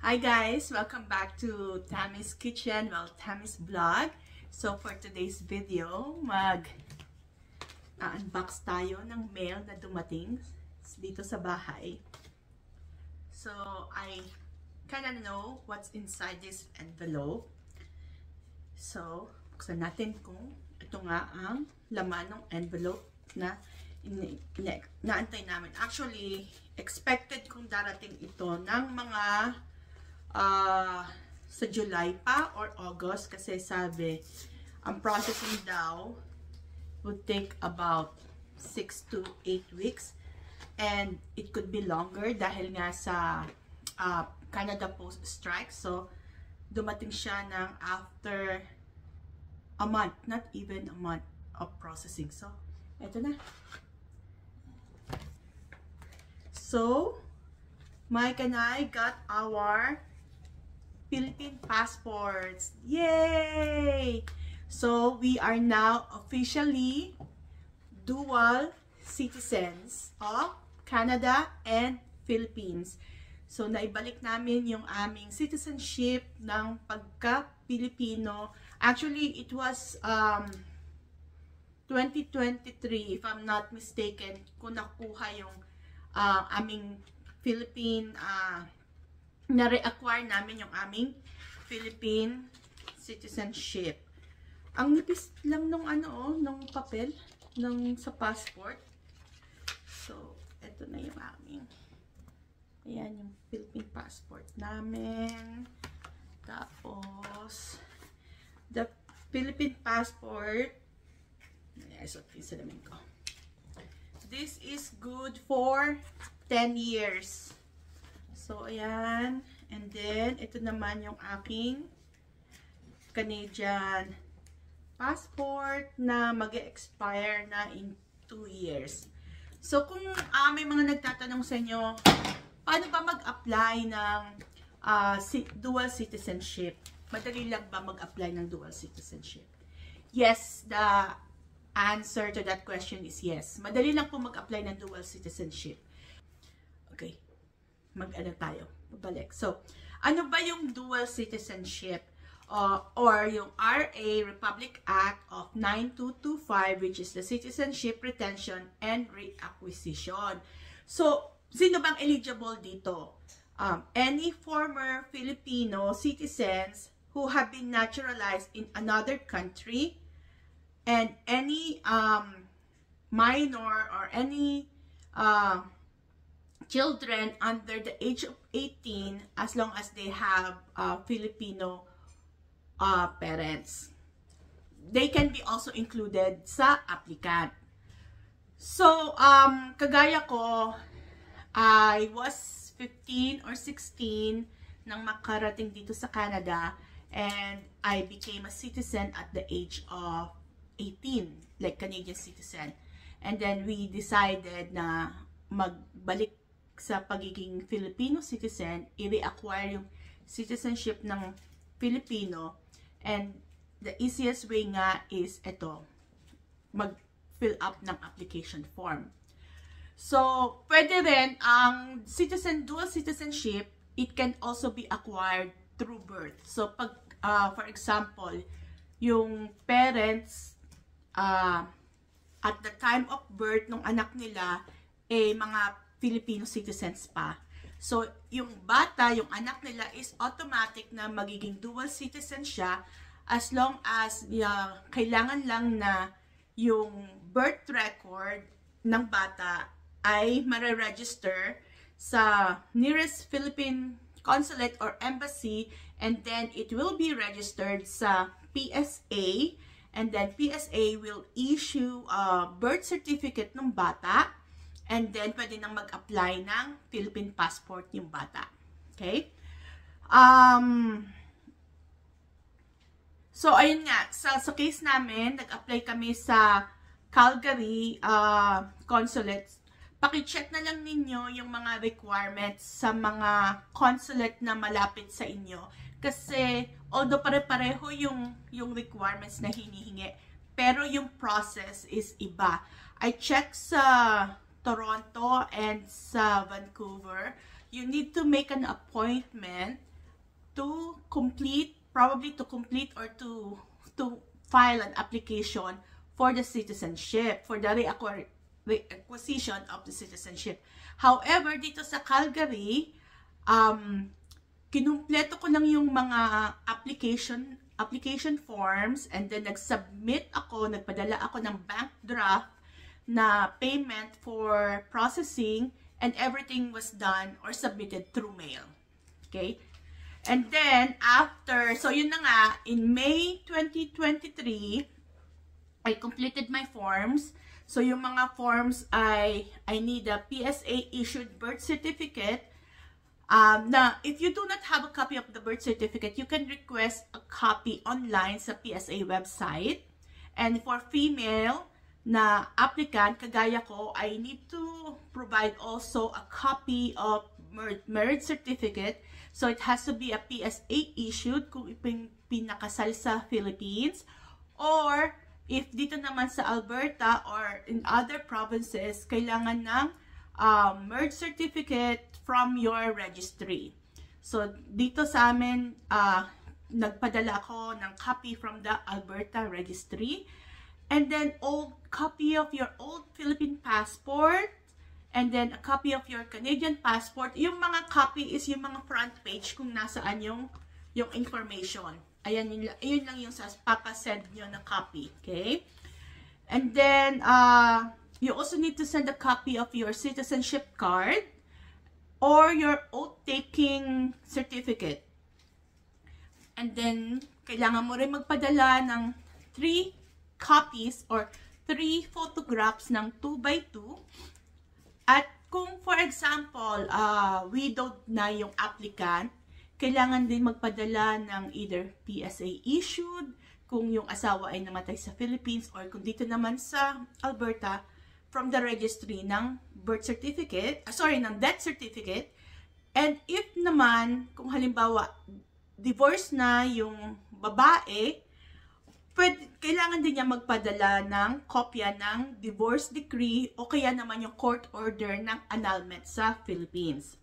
Hi guys! Welcome back to Tammy's Kitchen, Tammy's Vlog. So for today's video, mag-unbox tayo ng mail na dumating dito sa bahay. So I kinda know what's inside this envelope. So buksan natin kung ito nga ang laman ng envelope na naantay namin. Actually, expected kong darating ito ng mga sa July pa or August, kasi sabi ang processing daw would take about 6 to 8 weeks and it could be longer dahil nga sa Canada Post strike. So dumating siya ng after a month, not even a month of processing. So eto na. So Mike and I got our Philippine passports. Yay! So we are now officially dual citizens of Canada and Philippines. So naibalik namin yung aming citizenship ng pagka-Pilipino. Actually, it was 2023, if I'm not mistaken, kung nakuha yung aming Philippine na-reacquire namin yung aming Philippine citizenship. Ang nipis lang nung nung papel sa passport. So, eto na yung aming. Ayan yung Philippine passport namin. Tapos, the Philippine passport. Ayan, so, salamin ko. This is good for 10 years. So, ayan. And then, ito naman yung aking Canadian passport na mag-expire na in 2 years. So, kung may mga nagtatanong sa inyo, paano ba mag-apply ng dual citizenship? Madali lang ba mag-apply ng dual citizenship? Yes, the answer to that question is yes. Madali lang po mag-apply ng dual citizenship. Okay. Mag-ano tayo, pabalik. So, ano ba yung dual citizenship or yung RA Republic Act of 9225, which is the Citizenship Retention and Reacquisition. So, sino bang eligible dito? Any former Filipino citizens who have been naturalized in another country, and any minor or any children under the age of 18, as long as they have Filipino parents. They can be also included sa applicant. So, kagaya ko, I was 15 or 16 nang makarating dito sa Canada, and I became a citizen at the age of 18, like Canadian citizen. And then we decided na magbalik sa pagiging Filipino citizen, i-reacquire yung citizenship ng Filipino, and the easiest way nga is ito, mag-fill up ng application form. So, pwede rin ang dual citizenship, it can also be acquired through birth. So, pag, for example, yung parents, at the time of birth ng anak nila, mga Filipino citizens pa. So, yung bata, yung anak nila is automatic na magiging dual citizen siya as long as kailangan lang na yung birth record ng bata ay mare-register sa nearest Philippine consulate or embassy, and then it will be registered sa PSA, and then PSA will issue a birth certificate ng bata. And then, pwede nang mag-apply ng Philippine passport yung bata. Okay? So, ayun nga. Sa case namin, nag-apply kami sa Calgary consulate. Paki-check na lang ninyo yung mga requirements sa mga consulate na malapit sa inyo. Kasi, although pare-pareho yung requirements na hinihingi, pero yung process is iba. I check sa Toronto and sa Vancouver, you need to make an appointment to complete, probably to complete or to file an application for the citizenship, for the reacquisition of the citizenship. However, dito sa Calgary, kinumpleto ko lang yung mga application forms, and then nagpadala ako ng bank draft na payment for processing, and everything was done or submitted through mail. Okay? And then, after, so yun na nga, in May 2023, I completed my forms. So, yung mga forms I need a PSA-issued birth certificate. Now, if you do not have a copy of the birth certificate, you can request a copy online sa PSA website. And for female na applicant, kagaya ko, I need to provide also a copy of marriage certificate. So, it has to be a PSA issued kung pinakasal sa Philippines. Or, if dito naman sa Alberta or in other provinces, kailangan ng marriage certificate from your registry. So, dito sa amin, nagpadala ako ng copy from the Alberta registry. And then, copy of your old Philippine passport. And then, a copy of your Canadian passport. Yung mga copy is yung mga front page kung nasaan yung information. Ayan, yun lang yung papasend nyo na copy. Okay? And then, you also need to send a copy of your citizenship card or your oath-taking certificate. And then, kailangan mo rin magpadala ng 3 copies or 3 photographs ng 2x2. At kung, for example, widowed na yung applicant, kailangan din magpadala ng either PSA issued, kung yung asawa ay namatay sa Philippines, or kung dito naman sa Alberta, from the registry ng birth certificate, ng death certificate. And if naman, kung halimbawa, divorce na yung babae, kailangan din niya magpadala ng kopya ng divorce decree o kaya naman yung court order ng annulment sa Philippines.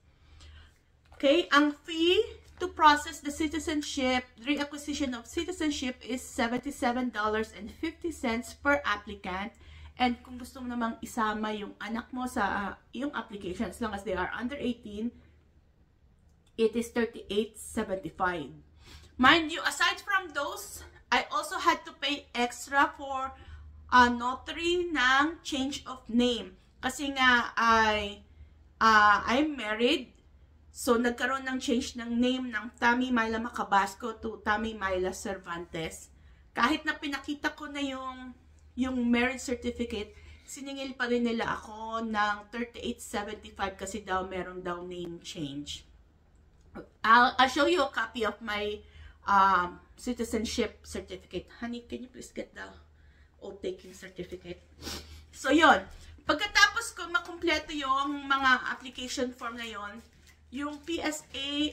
Okay, ang fee to process the citizenship, reacquisition of citizenship is $77.50 per applicant. And kung gusto mo namang isama yung anak mo sa yung application, as long as they are under 18, it is $38.75. Mind you, aside from those, I also had to pay extra for notary ng change of name. Kasi nga, I'm married. So, nagkaroon ng change ng name ng Tammy Myla Macabasco to Tammy Myla Cervantes. Kahit na pinakita ko na yung marriage certificate, siningil pa rin nila ako ng $38.75 kasi daw meron daw name change. I'll show you a copy of my citizenship certificate. Honey, can you please get the oath-taking certificate? So, yon. Pagkatapos ko makumpleto yung mga application form na yon, yung PSC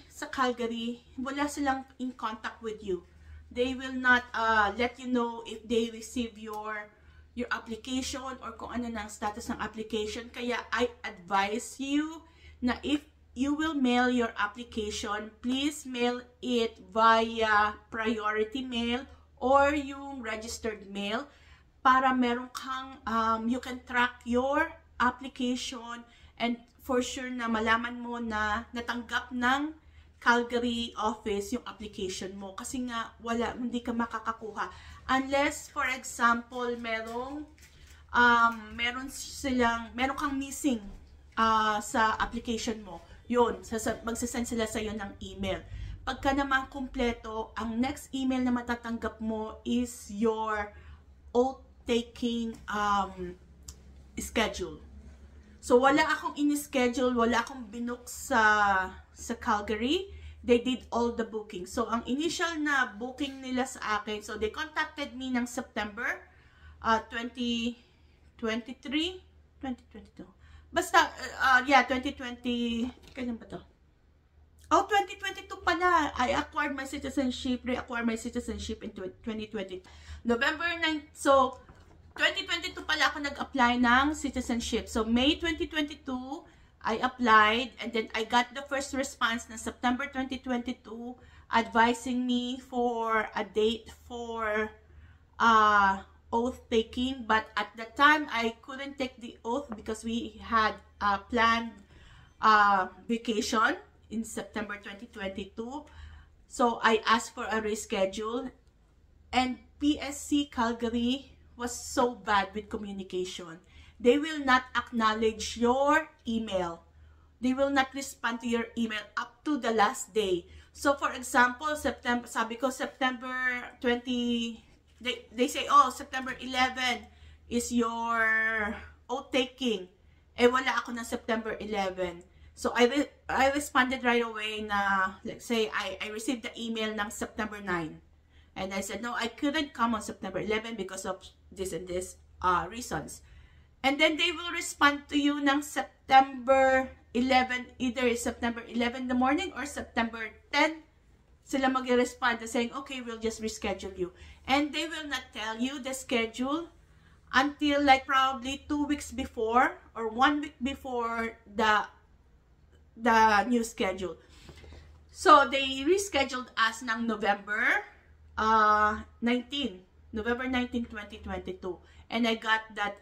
sa Calgary, wala silang in contact with you. They will not let you know if they receive your application or kung ano na ang status ng application. Kaya I advise you na if you will mail your application, please mail it via priority mail or yung registered mail para meron kang, you can track your application and for sure na malaman mo na natanggap ng Calgary office yung application mo. Kasi nga, hindi ka makakakuha. Unless, for example, meron kang missing sa application mo. Yun, magsasend sila sa'yo ng email. Pagka naman kumpleto, ang next email na matatanggap mo is your oath-taking schedule. So, wala akong in-schedule, wala akong binook sa Calgary. They did all the booking. So, ang initial na booking nila sa akin, so they contacted me ng September 2022. Basta, 2020, kailan ba to? 2022 pala. I acquired my citizenship, reacquired my citizenship in 2020. November 9, so, 2022 pala ako nag-apply ng citizenship. So, May 2022, I applied, and then I got the first response na September 2022 advising me for a date for oath taking, but at the time I couldn't take the oath because we had a planned vacation in September 2022. So I asked for a reschedule, and PSC Calgary was so bad with communication. They will not acknowledge your email. They will not respond to your email up to the last day. So for example, September, sabi ko September 20, they say, oh, September 11 is your oath taking. Eh, wala ako ng September 11. So I responded right away na, let's say, I received the email ng September 9. And I said, no, I couldn't come on September 11 because of this and this reasons. And then they will respond to you ng September 11, either September 11 in the morning or September 10. Sila mag-respond saying, okay, we'll just reschedule you. And they will not tell you the schedule until like probably 2 weeks before or 1 week before the new schedule. So they rescheduled us ng November 19, 2022. And I got that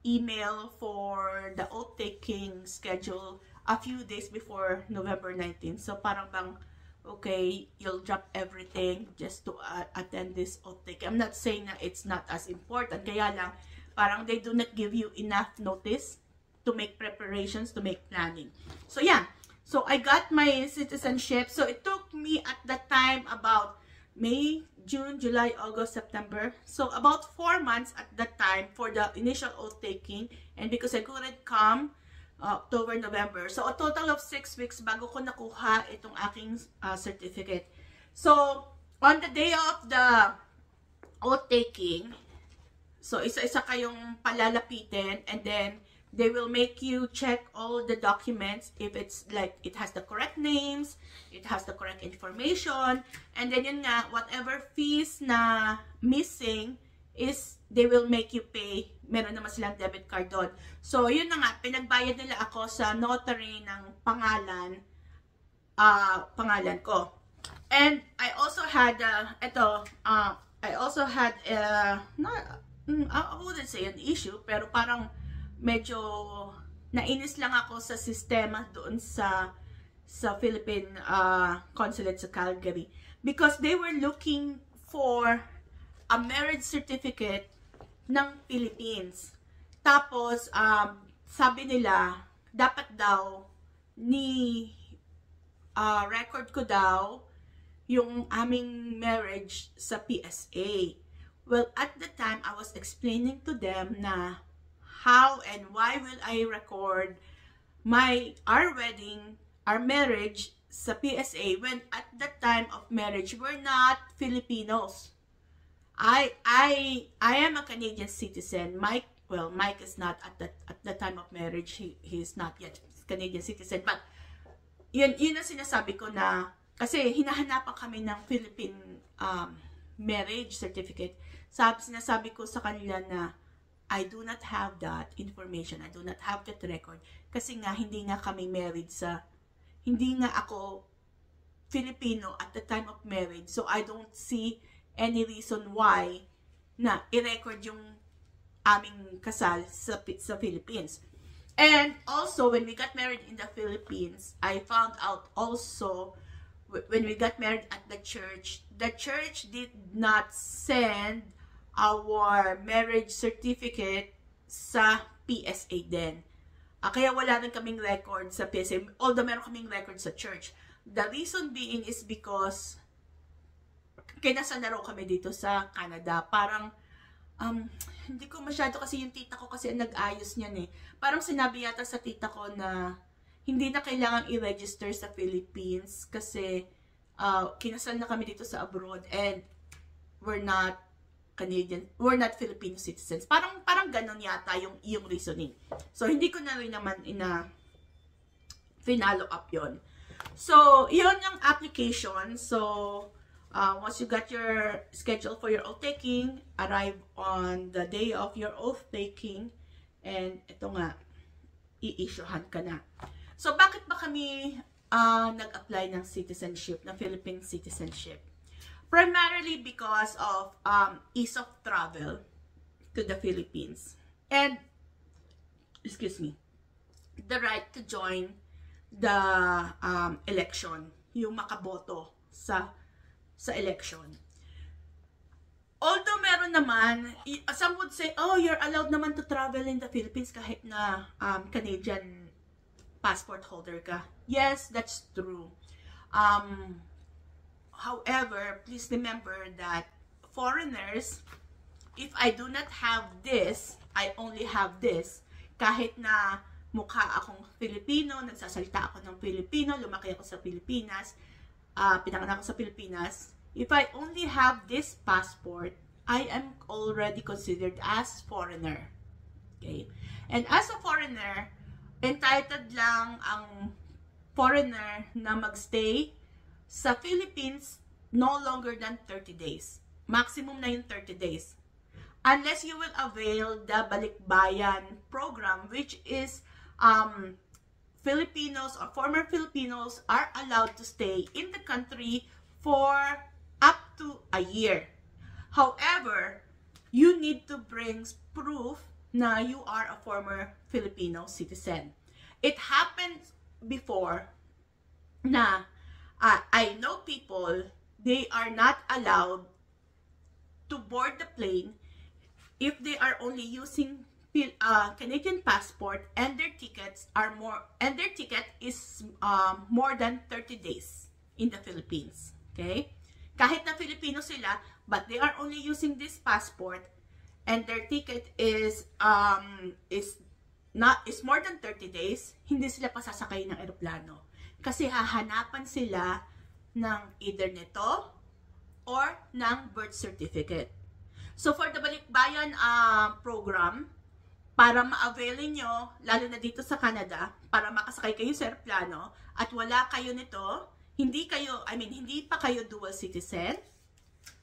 email for the oath taking schedule a few days before November 19. So parang bang, okay, you'll drop everything just to attend this oath taking. I'm not saying that it's not as important, kaya lang parang they do not give you enough notice to make preparations, to make planning. So yeah, so I got my citizenship. So it took me at that time about May, June, July, August, September. So about 4 months at that time for the initial oath taking. And because I couldn't come, October, November. So a total of 6 weeks bago ko nakuha itong aking certificate. So on the day of the oath taking, so isa-isa kayong palalapitin, and then they will make you check all the documents if it's like it has the correct names, it has the correct information, and then yun nga, whatever fees na missing is they will make you pay. Meron naman silang debit card doon. So yun na nga, pinagbayad nila ako sa notary ng pangalan ko. And I also had I wouldn't say an issue, pero parang medyo nainis lang ako sa sistema doon sa Philippine consulate sa Calgary, because they were looking for a marriage certificate ng Philippines. Tapos sabi nila dapat daw record ko daw yung aming marriage sa PSA. Well, at the time I was explaining to them na how and why will I record our wedding, our marriage sa PSA when at the time of marriage we're not Filipinos. I am a Canadian citizen. Mike is not at the time of marriage. He is not yet Canadian citizen. But yun ang sinasabi ko na kasi hinahanapan kami ng Philippine marriage certificate. Sinasabi ko sa kanila na I do not have that information. I do not have that record. Kasi nga, hindi nga kami married hindi nga ako Filipino at the time of marriage. So, I don't see any reason why na i-record yung aming kasal sa Philippines. And also, when we got married in the Philippines, I found out also, when we got married at the church did not send our marriage certificate sa PSA din. Kaya wala rin kaming record sa PSA, although meron kaming record sa church. The reason being is because kinasal na raw kami dito sa Canada. Parang, hindi ko masyado kasi yung tita ko kasi nag-ayos niyan eh. Parang sinabi yata sa tita ko na hindi na kailangang i-register sa Philippines kasi kinasal na kami dito sa abroad and we're not Filipino citizens. Parang ganun yata yung reasoning. So, hindi ko na rin naman finalo up yon. So, yun yung application. So, once you got your schedule for your oath taking, arrive on the day of your oath taking. And ito nga, i-issuehan ka na. So, bakit ba kami nag-apply ng citizenship, ng Philippine citizenship? Primarily because of ease of travel to the Philippines. And, excuse me, the right to join the election, yung makaboto sa election. Although meron naman, some would say, oh, you're allowed naman to travel in the Philippines kahit na Canadian passport holder ka. Yes, that's true. However, please remember that foreigners, if I do not have this, I only have this, kahit na mukha akong Filipino, nagsasalita ako ng Filipino, lumaki ako sa Pilipinas, pinanganak ako sa Pilipinas, if I only have this passport, I am already considered as foreigner. Okay? And as a foreigner, entitled lang ang foreigner na magstay sa Philippines no longer than 30 days. Maximum na yung 30 days. Unless you will avail the Balikbayan program, which is Filipinos or former Filipinos are allowed to stay in the country for up to a year. However, you need to bring proof na you are a former Filipino citizen. It happened before na I know people, they are not allowed to board the plane if they are only using Canadian passport and their tickets are their ticket is more than 30 days in the Philippines. Okay? Kahit na Filipino sila, but they are only using this passport and their ticket is more than 30 days, hindi sila pasasakay ng eroplano. Kasi hahanapan sila ng either nito or ng birth certificate. So for the Balikbayan program, para ma-availin nyo, lalo na dito sa Canada, para makasakay kayo sa eroplano at wala kayo nito, hindi pa kayo dual citizen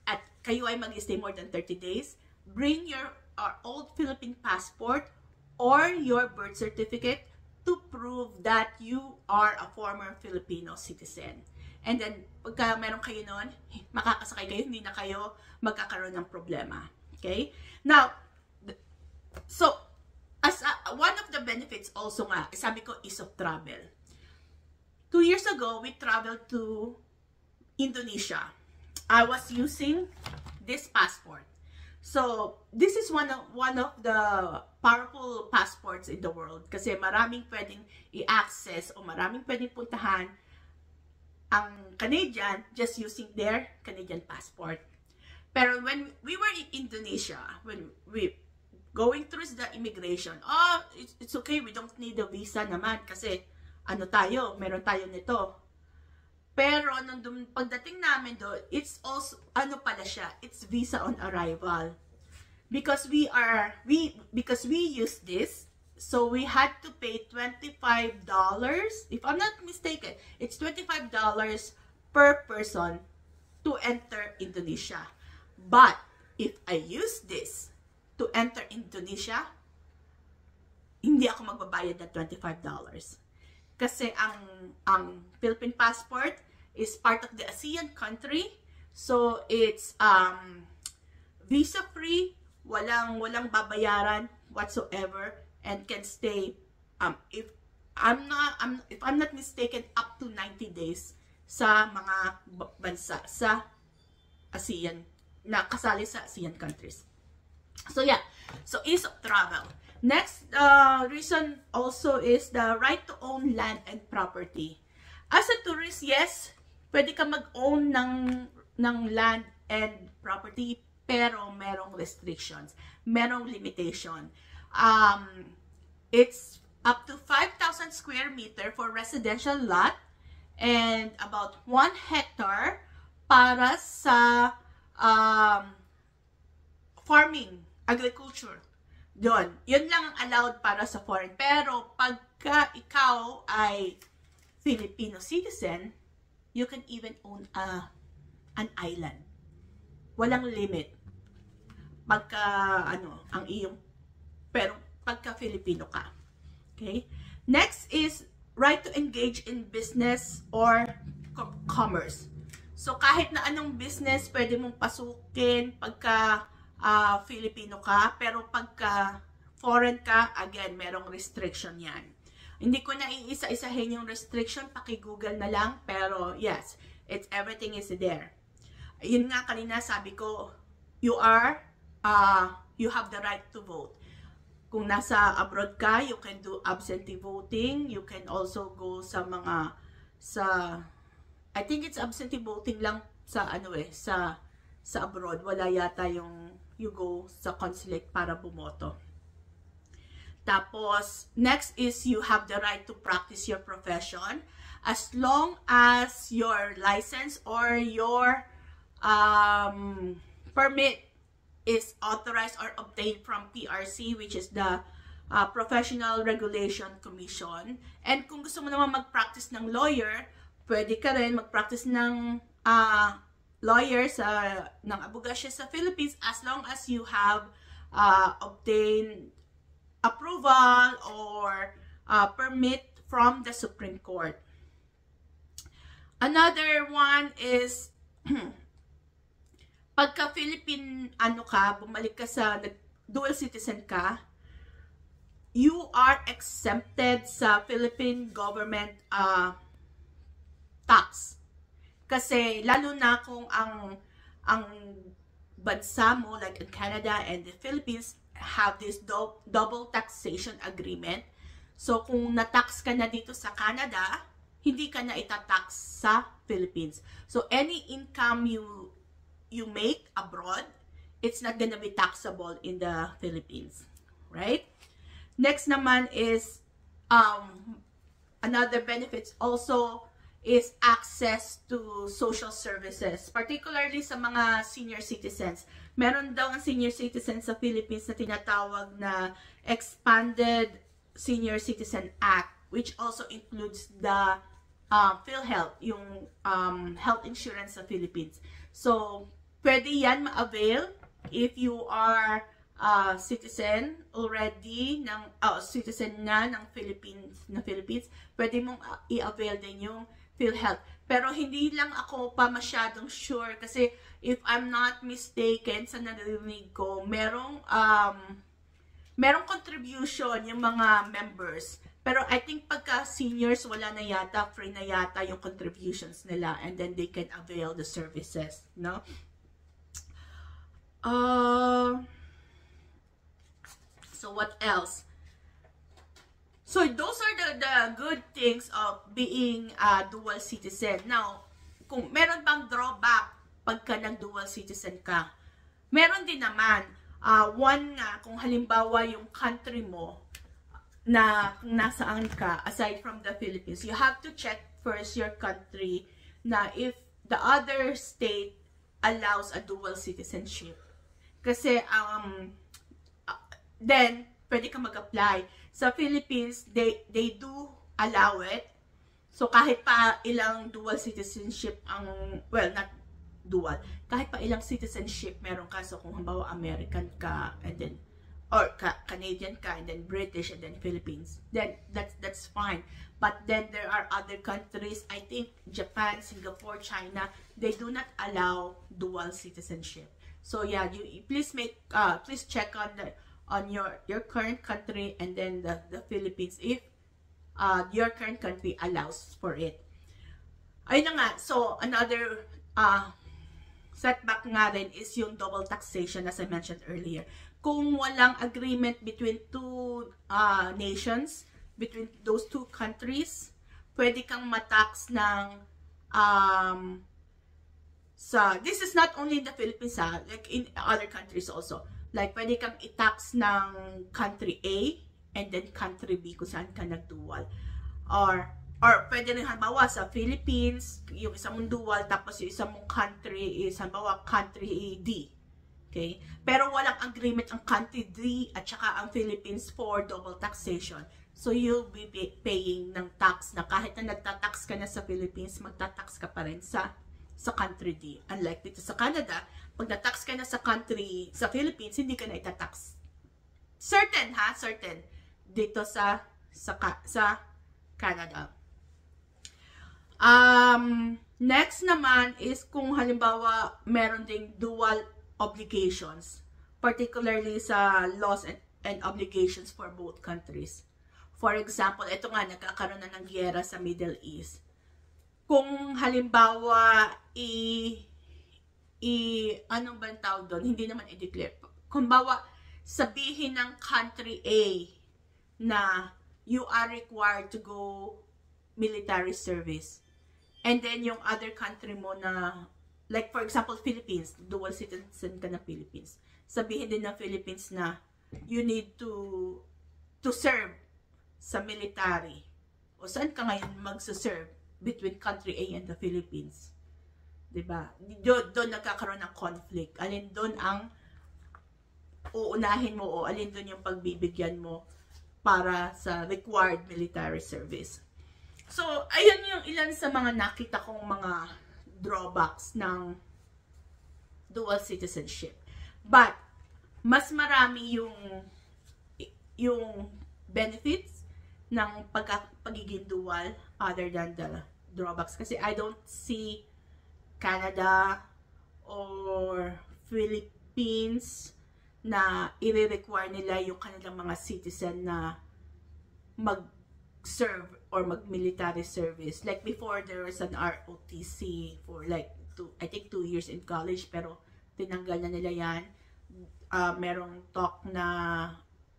at kayo ay mag-stay more than 30 days, bring your old Philippine passport or your birth certificate to prove that you are a former Filipino citizen. And then, pagka meron kayo nun, makakasakay kayo, hindi na kayo magkakaroon ng problema. Okay? Now, so, as one of the benefits also nga, sabi ko, ease of travel. 2 years ago, we traveled to Indonesia. I was using this passport. So, this is one of the powerful passports in the world kasi maraming pwedeng i-access o maraming pwedeng puntahan ang Canadian just using their Canadian passport. Pero when we were in Indonesia, when we going through the immigration, it's okay, we don't need a visa naman kasi meron tayo nito. Pero nung pagdating namin doon, it's also, it's visa on arrival. Because we use this, so we had to pay $25, if I'm not mistaken, it's $25 per person to enter Indonesia. But, if I use this to enter Indonesia, hindi ako magbabayad ng $25. Kasi ang Philippine passport is part of the ASEAN country. So, it's visa-free, walang babayaran whatsoever, and can stay, if I'm not mistaken, up to 90 days sa mga bansa sa ASEAN, na kasali sa ASEAN countries. So, yeah. So, ease of travel. Next reason also is the right to own land and property. As a tourist, yes, pwede ka mag-own ng land and property, pero merong restrictions, merong limitation. It's up to 5,000 square meter for residential lot and about 1 hectare para sa farming, agriculture. Yun lang ang allowed para sa foreign. Pero pagka ikaw ay Filipino citizen, you can even own an island. Walang limit. Pagka, ang iyong, pero pagka Filipino ka. Okay? Next is right to engage in business or commerce. So kahit na anong business pwede mong pasukin pagka Filipino ka, pero pagka foreign ka, again, merong restriction yan. Hindi ko na iisa-isahin yung restriction, paki-google na lang, pero yes, everything is there. Yun nga kanina sabi ko, you have the right to vote. Kung nasa abroad ka, you can do absentee voting. You can also go sa I think it's absentee voting lang sa sa abroad. Wala yata yung you go sa consulate para bumoto. Tapos, next is you have the right to practice your profession as long as your license or your permit is authorized or obtained from PRC, which is the Professional Regulation Commission. And kung gusto mo naman mag-practice ng lawyer, pwede ka rin mag-practice ng lawyer ng abogasya sa Philippines as long as you have obtained approval or permit from the Supreme Court. Another one is pagka Philippine bumalik ka sa dual citizen ka, you are exempted sa Philippine government tax. Kasi lalo na kung ang bansa mo, like in Canada and the Philippines, have this double taxation agreement. So kung na-tax ka na dito sa Canada, hindi ka na itatax sa Philippines. So any income you make abroad, it's not gonna be taxable in the Philippines, right? Next naman is another benefits also is access to social services, particularly sa mga senior citizens. Meron daw ang senior citizens sa Philippines na tinatawag na Expanded Senior Citizen Act, which also includes the PhilHealth, yung health insurance sa Philippines. So pwede yan ma-avail if you are citizen already citizen na ng Philippines, pwede mong i-avail din yung PhilHealth. Pero hindi lang ako pa masyadong sure kasi if I'm not mistaken sa narinig ko, merong contribution yung mga members. Pero I think pagka seniors, wala na yata, free na yata yung contributions nila and then they can avail the services, no? So what else? So those are the good things of being a dual citizen. Now, kung meron bang drawback pagka nag-dual citizen ka? Meron din naman. One nga, kung halimbawa yung country mo na kung nasaan ka, aside from the Philippines, you have to check first your country na if the other state allows a dual citizenship. Kasi, then, pwede ka mag-apply. Sa Philippines, they do allow it. So, kahit pa ilang dual citizenship well, not dual, kahit pa ilang citizenship meron ka. So, kung halimbawa American ka, and then, or Canadian ka, and then British, and then Philippines, then that's fine. But then, there are other countries, I think Japan, Singapore, China, they do not allow dual citizenship. So yeah, please check on your current country and then the Philippines if your current country allows for it. Ayun na nga, so another setback nga rin is yung double taxation as I mentioned earlier. Kung walang agreement between two nations, between those two countries, pwede kang matax ng this is not only in the Philippines, like in other countries also. Like, pwede kang i-tax ng country A and then country B kung saan ka nag-dual. Or pwede rin halimbawa sa Philippines, yung isang mong dual, tapos yung isang mong country is halimbawa country D. Okay? Pero walang agreement ang country D at saka ang Philippines for double taxation. So, you'll be paying ng tax na kahit na nagtatax ka na sa Philippines, magtatax ka pa rin sa country D. Unlike dito sa Canada, pag na-tax ka na sa Philippines, hindi ka na itatax. Certain. Dito sa sa Canada. Next naman is kung halimbawa meron ding dual obligations, particularly sa laws and obligations for both countries. For example, ito nga, nagkakaroon na ng giyera sa Middle East. Kung halimbawa, anong ba ang tawag doon? Hindi naman i-declare. Kung bawa, sabihin ng country A na you are required to go military service. And then yung other country mo na, like for example, Philippines, dual citizen ka na Philippines. Sabihin din ng Philippines na you need to serve sa military. O saan ka ngayon magsaserve between country A and the Philippines? Diba? Doon nagkakaroon ng conflict. Alin doon ang uunahin mo o alin doon yung pagbibigyan mo para sa required military service. So, ayan yung ilan sa mga nakita kong mga drawbacks ng dual citizenship. But, mas marami yung benefits ng pagiging dual other than the drawbacks. Kasi I don't see Canada or Philippines na i-require nila yung kanilang mga citizen na mag-serve or mag-military service. Like before, there was an ROTC for like I think 2 years in college, pero tinanggal na nila yan. Merong talk na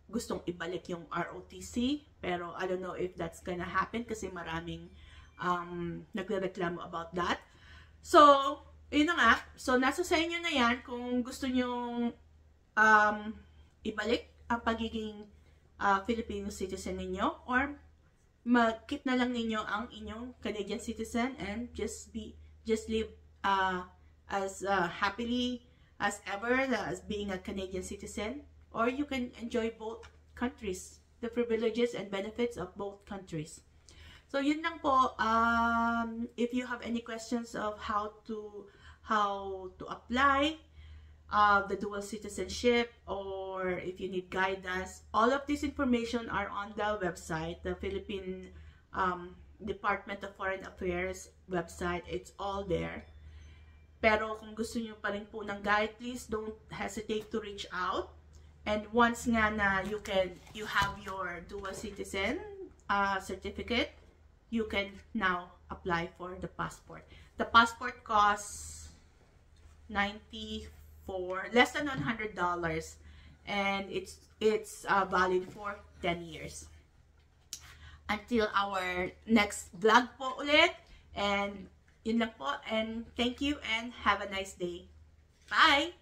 gustong ibalik yung ROTC, pero I don't know if that's gonna happen kasi maraming nagrereklamo about that. So, yun na nga. So, nasa sa inyo na yan kung gusto nyong ibalik ang pagiging Filipino citizen ninyo, or mag-keep na lang ninyo ang inyong Canadian citizen and just live as happily as ever as being a Canadian citizen, or you can enjoy both countries, the privileges and benefits of both countries. So yun lang po. If you have any questions of how to apply the dual citizenship, or if you need guidance, all of this information are on the website, the Philippine Department of Foreign Affairs website. It's all there. Pero kung gusto nyo pa rin po ng guide, please don't hesitate to reach out. And once nga na you have your dual citizen certificate, you can now apply for the passport. The passport costs less than $100, and it's valid for 10 years. Until our next vlog po ulit, and yun lang po, and thank you and have a nice day. Bye!